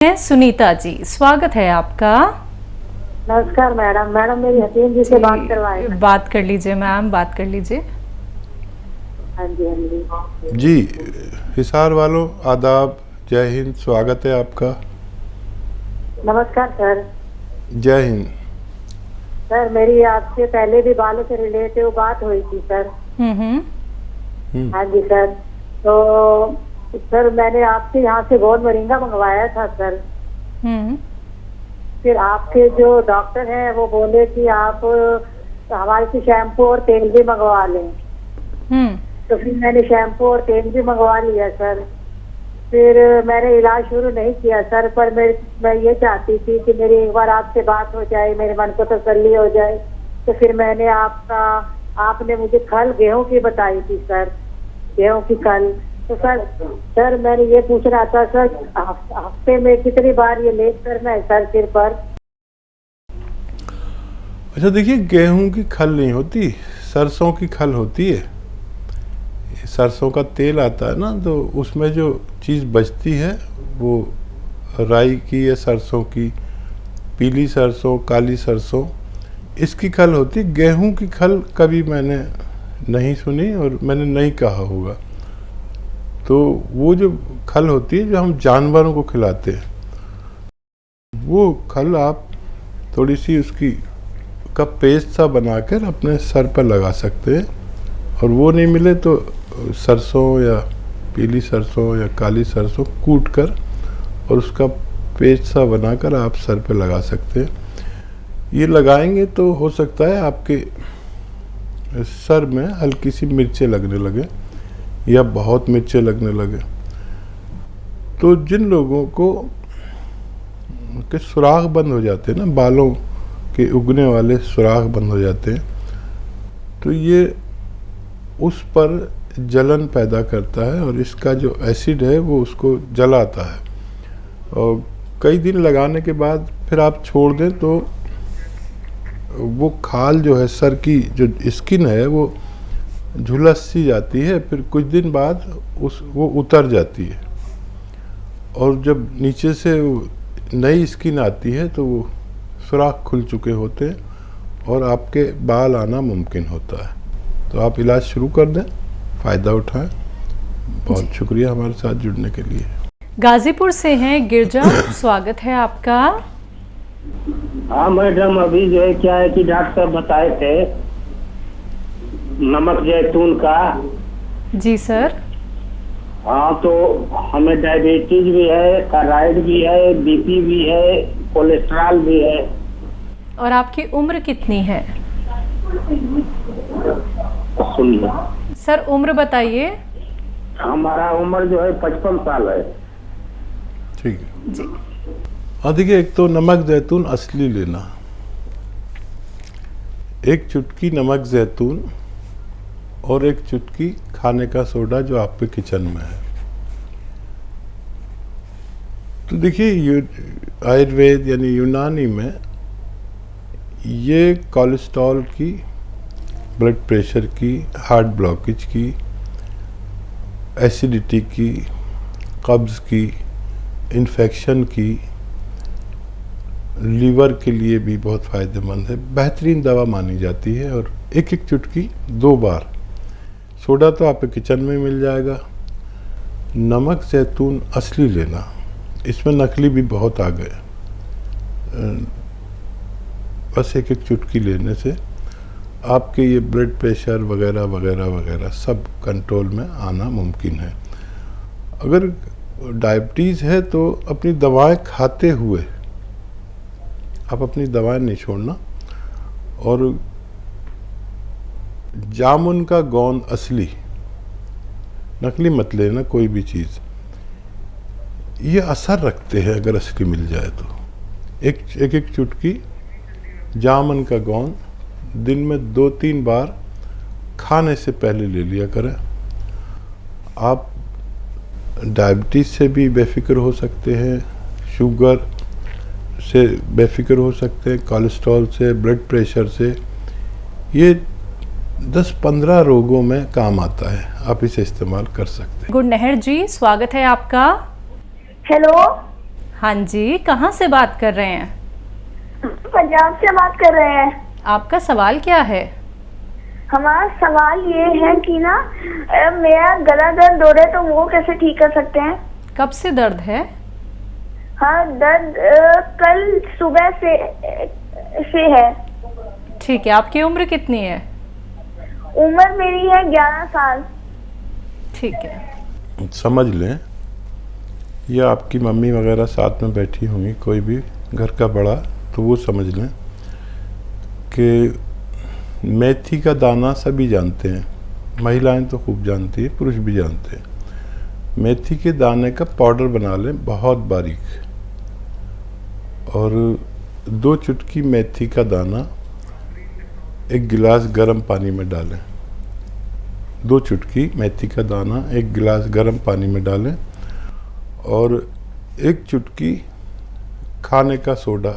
सुनीता जी, स्वागत है आपका। नमस्कार मैडम। मैडम मेरी हसीन जी से बात करवाए। बात कर लीजिए मैम, बात कर लीजिए। हाँ जी, हाँ जी। जी, हिसार वालों आदाब, जय हिंद, स्वागत है आपका। नमस्कार सर। जय हिंद। सर मेरी आपसे पहले भी बालों से रिलेटिव बात हुई थी सर। हाँ जी सर। तो सर मैंने आपके यहाँ से गोल मोरिंगा मंगवाया था सर। फिर आपके जो डॉक्टर हैं वो बोले कि आप हमारे से शैम्पू और तेल भी मंगवा लें। तो फिर मैंने शैम्पू और तेल भी मंगवा लिया सर। फिर मैंने इलाज शुरू नहीं किया सर, पर मैं ये चाहती थी कि मेरी एक बार आपसे बात हो जाए, मेरे मन को तसल्ली हो जाए। तो फिर मैंने आपने मुझे खल गेहूं की बताई थी सर, गेहूं की खल। तो सर मैंने ये पूछना था सर, हफ्ते में कितनी बार ये लेप करना है सर सिर पर? अच्छा देखिए, गेहूं की खल नहीं होती, सरसों की खल होती है। सरसों का तेल आता है ना, तो उसमें जो चीज़ बचती है वो राई की या सरसों की, पीली सरसों, काली सरसों, इसकी खल होती। गेहूं की खल कभी मैंने नहीं सुनी और मैंने नहीं कहा होगा। तो वो जो खल होती है जो हम जानवरों को खिलाते हैं, वो खल आप थोड़ी सी उसकी का पेस्ट सा बनाकर अपने सर पर लगा सकते हैं। और वो नहीं मिले तो सरसों या पीली सरसों या काली सरसों कूट कर और उसका पेस्ट सा बनाकर आप सर पे लगा सकते हैं। ये लगाएंगे तो हो सकता है आपके सर में हल्की सी मिर्चें लगने लगे या बहुत मिर्चें लगने लगे। तो जिन लोगों को के सुराख बंद हो जाते हैं ना, बालों के उगने वाले सुराख बंद हो जाते हैं, तो ये उस पर जलन पैदा करता है और इसका जो एसिड है वो उसको जलाता है। और कई दिन लगाने के बाद फिर आप छोड़ दें तो वो खाल जो है, सर की जो स्किन है वो झुलस सी जाती है। फिर कुछ दिन बाद वो उतर जाती है और जब नीचे से नई स्किन आती है तो वो सुराख खुल चुके होते हैं और आपके बाल आना मुमकिन होता है। तो आप इलाज शुरू कर दें, फ़ायदा उठाएं। बहुत शुक्रिया हमारे साथ जुड़ने के लिए। गाजीपुर से हैं गिरजा, स्वागत है आपका। हाँ मैडम, अभी जो है क्या है कि डॉक्टर साहब बताए थे नमक जैतून का। जी सर। हाँ, तो हमें डायबिटीज भी है, थायराइड भी है, बीपी भी है, कोलेस्ट्रॉल भी है। और आपकी उम्र कितनी है? सुनिए सर उम्र बताइए। हमारा उम्र जो है 55 साल है। ठीक है जी। हाँ देखिए, एक तो नमक जैतून असली लेना, एक चुटकी नमक जैतून और एक चुटकी खाने का सोडा जो आपके किचन में है। तो देखिए, आयुर्वेद यानी यूनानी में ये कोलेस्ट्रॉल की, ब्लड प्रेशर की, हार्ट ब्लॉकेज की, एसिडिटी की, कब्ज़ की, इन्फेक्शन की, लीवर के लिए भी बहुत फ़ायदेमंद है, बेहतरीन दवा मानी जाती है। और एक एक चुटकी 2 बार। सोडा तो आपके किचन में मिल जाएगा। नमक जैतून असली लेना, इसमें नकली भी बहुत आ गए। बस एक एक चुटकी लेने से आपके ये ब्लड प्रेशर वगैरह वगैरह वगैरह सब कंट्रोल में आना मुमकिन है। अगर डायबिटीज़ है तो अपनी दवाएं खाते हुए आप अपनी दवाएं नहीं छोड़ना। और जामुन का गोंद असली, नकली मत लेना कोई भी चीज़। ये असर रखते हैं अगर असली मिल जाए तो। एक चुटकी जामुन का गोंद दिन में 2-3 बार खाने से पहले ले लिया करें। आप डायबिटीज़ से भी बेफिक्र हो सकते हैं, शुगर से बेफिक्र हो सकते हैं, कोलेस्ट्रॉल से, ब्लड प्रेशर से। ये 10-15 रोगों में काम आता है, आप इसे इस्तेमाल कर सकते हैं। गुड नहर जी, स्वागत है आपका। हेलो। हाँ जी, कहाँ से बात कर रहे हैं? पंजाब से बात कर रहे हैं। आपका सवाल क्या है? हमारा सवाल ये है कि ना मेरा गला दर्द हो रहा है, तो वो कैसे ठीक कर सकते हैं? कब से दर्द है? हाँ, दर्द कल सुबह से है। ठीक है, आपकी उम्र कितनी है? उम्र मेरी है 11 साल। ठीक है। समझ लें, या आपकी मम्मी वगैरह साथ में बैठी होंगी, कोई भी घर का बड़ा, तो वो समझ लें कि मेथी का दाना सभी जानते हैं, महिलाएं तो खूब जानती है, पुरुष भी जानते हैं। मेथी के दाने का पाउडर बना लें बहुत बारीक, और 2 चुटकी मेथी का दाना 1 गिलास गर्म पानी में डालें। 2 चुटकी मेथी का दाना 1 गिलास गर्म पानी में डालें, और 1 चुटकी खाने का सोडा,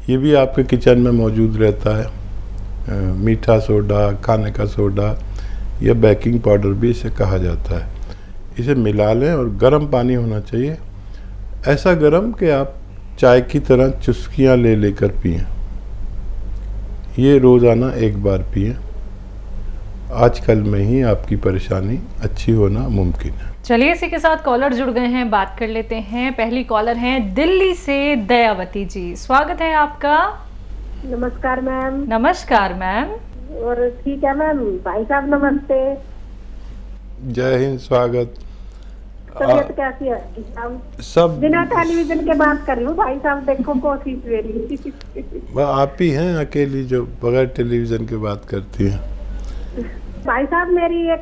ये भी आपके किचन में मौजूद रहता है, मीठा सोडा, खाने का सोडा या बेकिंग पाउडर भी इसे कहा जाता है। इसे मिला लें और गर्म पानी होना चाहिए, ऐसा गर्म कि आप चाय की तरह चुस्कियाँ ले लेकर पिएं। ये रोज़ाना 1 बार पिएं। आजकल में ही आपकी परेशानी अच्छी होना मुमकिन है। चलिए, इसी के साथ कॉलर जुड़ गए हैं, बात कर लेते हैं। पहली कॉलर हैं दिल्ली से दयावती जी, स्वागत है आपका। नमस्कार मैम। नमस्कार मैम। और ठीक है मैम। भाई साहब नमस्ते। जय हिंद, स्वागत। तबीयत कैसी है साहब? सब बिना टेलीविजन के बात कर लूं भाई साहब, देखो कोशिश मेरी। आप ही हैं अकेली जो बगैर टेलीविजन के बात करती हैं। भाई साहब, मेरी एक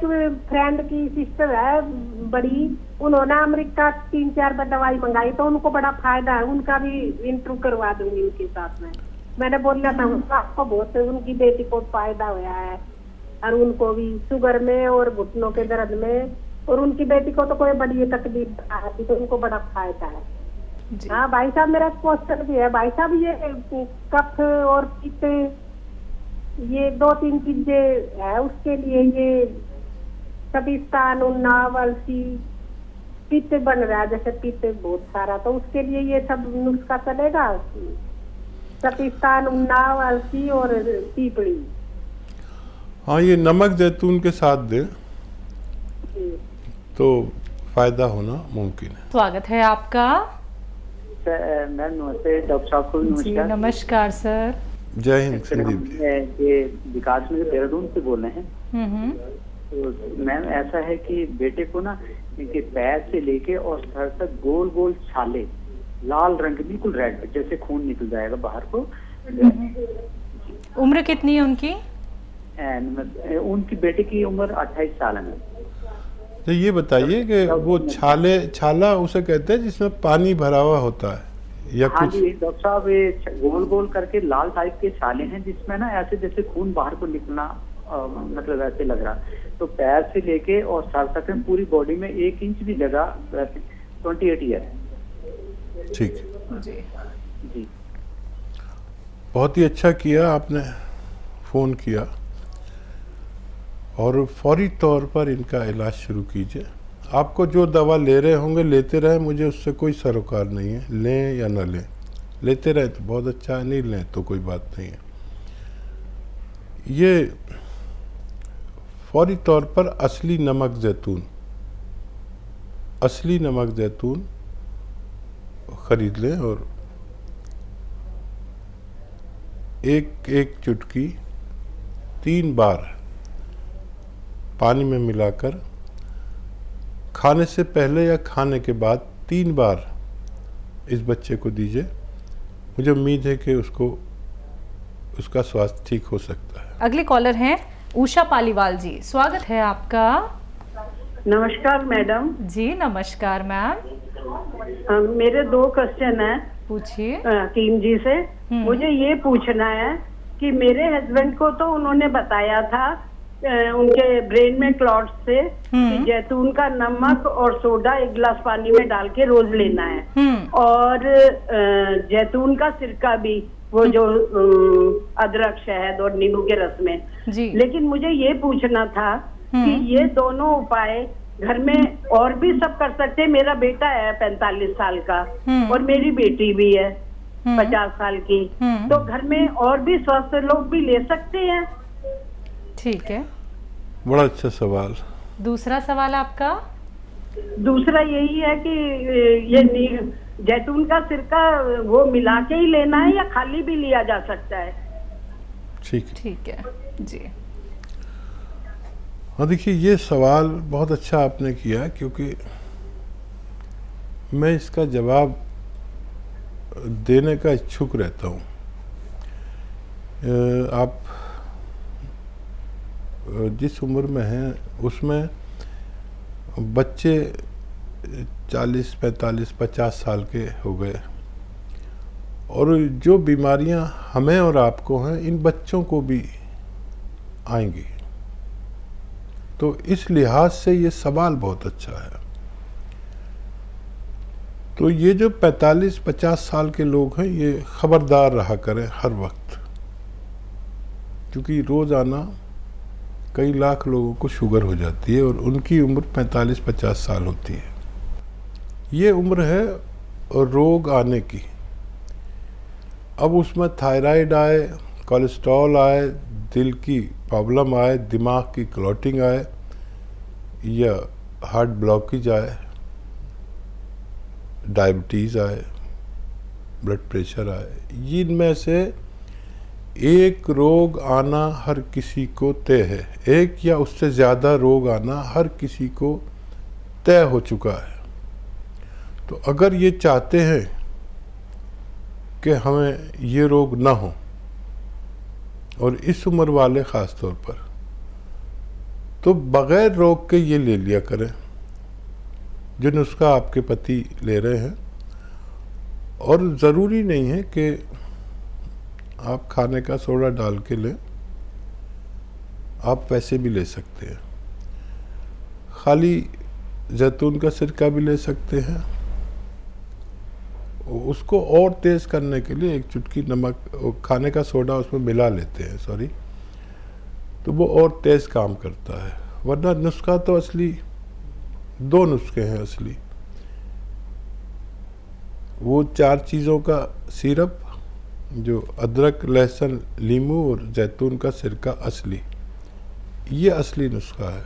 फ्रेंड की सिस्टर है बड़ी, उन्होंने अमेरिका 3-4 दवाई मंगाई, तो उनको बड़ा फायदा है। उनका भी इंटरव्यू करवा दूंगी उनके साथ में। मैंने बोला था आपको, बहुत उनकी बेटी को फायदा हुआ है, और उनको भी शुगर में और घुटनों के दर्द में, और उनकी बेटी को तो कोई बड़ी तकलीफ आती, तो उनको बड़ा फायदा है। हाँ भाई साहब, मेरा क्वेश्चन भी है भाई साहब, ये कफ और पित्त, ये 2-3 चीजें है उसके लिए, ये कपिस्तान, उन्नाव, अलसी, पित्त बन रहा है, जैसे पित्त बहुत सारा, तो उसके लिए ये सब नुस्खा चलेगा? कपिस्तान, उन्नाव, अलसी और पीपड़ी। हाँ, ये नमक जैतून के साथ दें तो फायदा होना मुमकिन है। स्वागत है आपका। मैम नमस्ते, डॉक्टर साहब को भी जी नमस्कार। नमस्कार सर। जय हिंद संदीप जी। ये विकास में देहरादून से बोल रहे हैं। तो मैम ऐसा है कि बेटे को ना इनके पैर से लेके और सर तक गोल गोल छाले, लाल रंग, बिल्कुल रेड, जैसे खून निकल जाएगा बाहर को। उम्र कितनी है उनकी? उनकी बेटे की उम्र 28 साल है। तो ये बताइए कि वो छाला उसे कहते हैं जिसमें पानी भरा हुआ होता है, या हाँ कुछ? जी डॉक्टर साहब, ये गोल गोल करके लाल टाइप के छाले हैं, जिसमें ना ऐसे जैसे खून बाहर को निकलना, मतलब ऐसे लग रहा। तो पैर से लेके और सर तक में पूरी बॉडी में 1 इंच भी जगह 28 ईयर है। ठीक है जी। जी, बहुत ही अच्छा किया आपने फ़ोन किया, और फौरी तौर पर इनका इलाज शुरू कीजिए। आपको जो दवा ले रहे होंगे लेते रहें, मुझे उससे कोई सरोकार नहीं है, लें या न लें। लेते रहें तो बहुत अच्छा है, नहीं लें तो कोई बात नहीं है। ये फौरी तौर पर असली नमक जैतून खरीद लें, और एक चुटकी 3 बार पानी में मिलाकर खाने से पहले या खाने के बाद 3 बार इस बच्चे को दीजिए। मुझे उम्मीद है कि उसका स्वास्थ्य ठीक हो सकता है। अगले कॉलर हैं उषा पालीवाल जी, स्वागत है आपका। नमस्कार मैडम। जी नमस्कार मैम। मेरे 2 क्वेश्चन हैं पूछिए। हकीम जी से। मुझे ये पूछना है कि मेरे हस्बैंड को तो उन्होंने बताया था उनके ब्रेन में क्लॉट्स से कि जैतून का नमक और सोडा 1 गिलास पानी में डाल के रोज लेना है, और जैतून का सिरका भी, वो जो अदरक, शहद और नींबू के रस में जी। लेकिन मुझे ये पूछना था कि ये दोनों उपाय घर में और भी सब कर सकते हैं। मेरा बेटा है 45 साल का और मेरी बेटी भी है 50 साल की, तो घर में और भी स्वस्थ लोग भी ले सकते हैं। ठीक है, बड़ा अच्छा सवाल। दूसरा सवाल आपका? दूसरा यही है कि ये जैतून का सिरका वो मिला के ही लेना है या खाली भी लिया जा सकता है? ठीक है जी। हाँ, देखिए ये सवाल बहुत अच्छा आपने किया, क्योंकि मैं इसका जवाब देने का इच्छुक रहता हूँ। आप जिस उम्र में हैं उसमें बच्चे 40, 45, 50 साल के हो गए, और जो बीमारियां हमें और आपको हैं इन बच्चों को भी आएंगी। तो इस लिहाज से ये सवाल बहुत अच्छा है। तो ये जो 45-50 साल के लोग हैं ये खबरदार रहा करें हर वक्त, क्योंकि रोज़ाना कई लाख लोगों को शुगर हो जाती है और उनकी उम्र 45-50 साल होती है। ये उम्र है रोग आने की। अब उसमें थायराइड आए, कोलेस्ट्रॉल आए, दिल की प्रॉब्लम आए, दिमाग की क्लॉटिंग आए, या हार्ट ब्लॉकेज आए, डायबिटीज़ आए, ब्लड प्रेशर आए, इनमें से एक रोग आना हर किसी को तय है। एक या उससे ज़्यादा रोग आना हर किसी को तय हो चुका है। तो अगर ये चाहते हैं कि हमें ये रोग ना हो, और इस उम्र वाले ख़ास तौर पर, तो बग़ैर रोग के ये ले लिया करें जो नुस्खा आपके पति ले रहे हैं। और ज़रूरी नहीं है कि आप खाने का सोडा डाल के लें, आप वैसे भी ले सकते हैं। खाली जैतून का सिरका भी ले सकते हैं। उसको और तेज़ करने के लिए एक चुटकी नमक, खाने का सोडा उसमें मिला लेते हैं, सॉरी, तो वो और तेज़ काम करता है। वरना नुस्खा तो असली 2 नुस्खे हैं असली। वो 4 चीज़ों का सिरप जो अदरक, लहसुन, नींबू और जैतून का सिरका असली, ये असली नुस्खा है।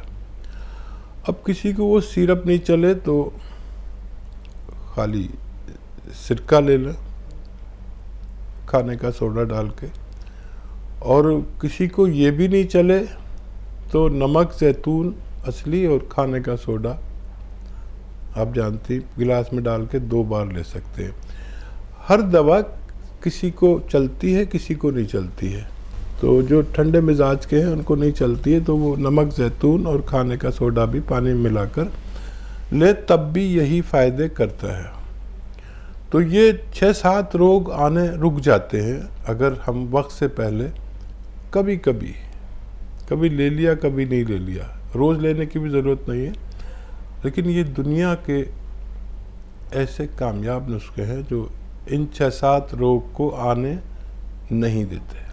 अब किसी को वो सिरप नहीं चले तो खाली सिरका ले लें खाने का सोडा डाल के, और किसी को ये भी नहीं चले तो नमक, जैतून असली और खाने का सोडा आप जानती गिलास में डाल के 2 बार ले सकते हैं। हर दवा किसी को चलती है, किसी को नहीं चलती है। तो जो ठंडे मिजाज के हैं उनको नहीं चलती है, तो वो नमक, जैतून और खाने का सोडा भी पानी में मिलाकर ले, तब भी यही फ़ायदे करता है। तो ये 6-7 रोग आने रुक जाते हैं अगर हम वक्त से पहले कभी ले लिया, कभी नहीं ले लिया। रोज़ लेने की भी ज़रूरत नहीं है, लेकिन ये दुनिया के ऐसे कामयाब नुस्खे हैं जो इन 6-7 रोग को आने नहीं देते।